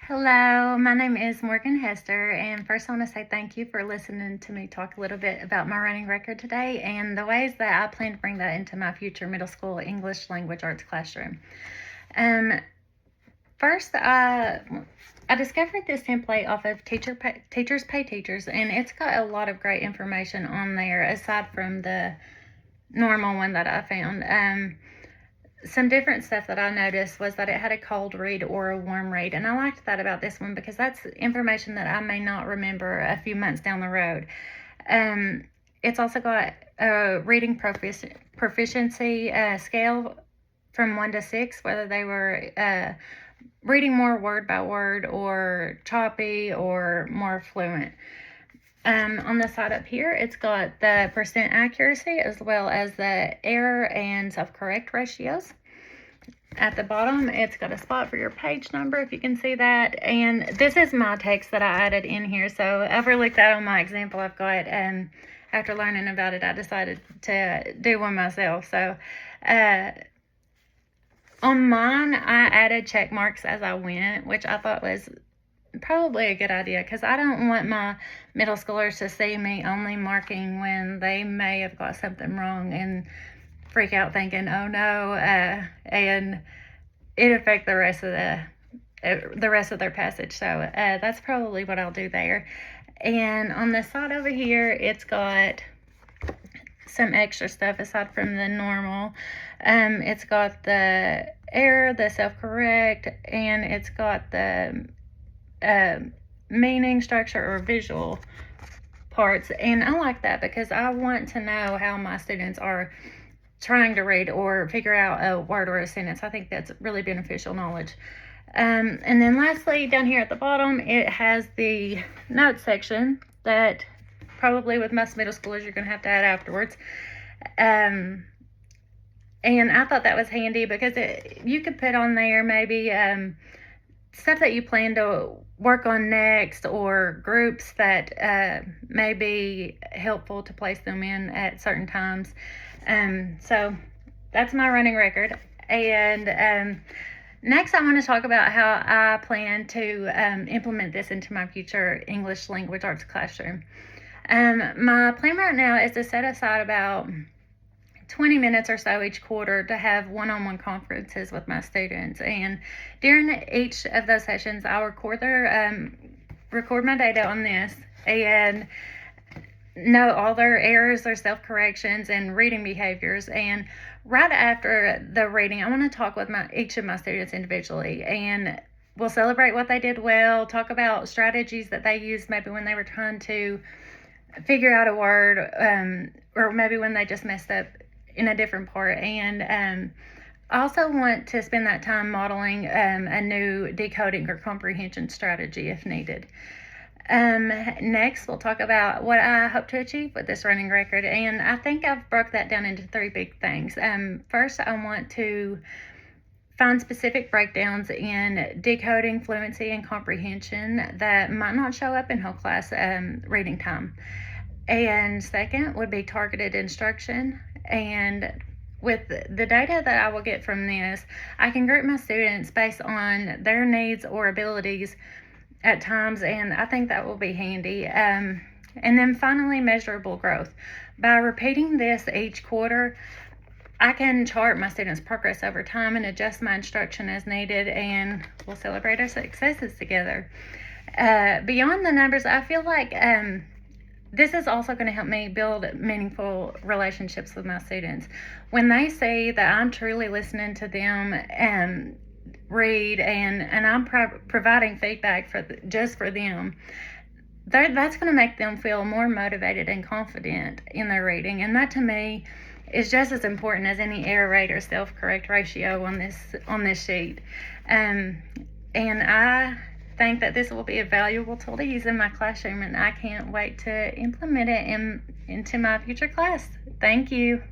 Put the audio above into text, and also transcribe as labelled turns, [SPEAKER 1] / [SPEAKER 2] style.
[SPEAKER 1] Hello, my name is Morgan Hester, and first I want to say thank you for listening to me talk a little bit about my running record today and the ways that I plan to bring that into my future middle school English language arts classroom. First, I discovered this template off of Teachers Pay Teachers, and it's got a lot of great information on there aside from the normal one that I found. Some different stuff that I noticed was that it had a cold read or a warm read, and I liked that about this one because that's information that I may not remember a few months down the road. It's also got a reading proficiency scale from 1 to 6, whether they were reading more word by word or choppy or more fluent. On the side up here, it's got the percent accuracy as well as the error and self-correct ratios. At the bottom, it's got a spot for your page number, if you can see that. And this is my text that I added in here. So I've looked that on my example I've got. After learning about it, I decided to do one myself. So on mine, I added check marks as I went, which I thought was probably a good idea because I don't want my middle schoolers to see me only marking when they may have got something wrong and freak out thinking, oh no, and it affect the rest of their passage. So that's probably what I'll do there. And on the side over here, it's got some extra stuff aside from the normal. It's got the error, the self-correct, and it's got the meaning, structure, or visual parts. And I like that because I want to know how my students are trying to read or figure out a word or a sentence. I think that's really beneficial knowledge. And then lastly, down here at the bottom, it has the notes section that probably with most middle schoolers you're going to have to add afterwards. And I thought that was handy because you could put on there maybe stuff that you plan to work on next or groups that may be helpful to place them in at certain times. So that's my running record. And next I want to talk about how I plan to implement this into my future English language arts classroom. My plan right now is to set aside about 20 minutes or so each quarter to have one-on-one conferences with my students. And during each of those sessions, I'll record my data on this and know all their errors, their self-corrections, and reading behaviors. And right after the reading, I want to talk with each of my students individually, and we'll celebrate what they did well, talk about strategies that they used maybe when they were trying to figure out a word, or maybe when they just messed up in a different part. And I also want to spend that time modeling a new decoding or comprehension strategy if needed. Next, we'll talk about what I hope to achieve with this running record, and I think I've broke that down into 3 big things. First, I want to find specific breakdowns in decoding, fluency, and comprehension that might not show up in whole class reading time. And second would be targeted instruction. And with the data that I will get from this, I can group my students based on their needs or abilities at times, and I think that will be handy. And then finally, measurable growth. By repeating this each quarter, I can chart my students' progress over time and adjust my instruction as needed, and we'll celebrate our successes together. Beyond the numbers, I feel like this is also going to help me build meaningful relationships with my students. When they see that I'm truly listening to them read and I'm providing feedback just for them, that's going to make them feel more motivated and confident in their reading. And that to me is just as important as any error rate or self-correct ratio on this sheet. And I think that this will be a valuable tool to use in my classroom, and I can't wait to implement it into my future class. Thank you.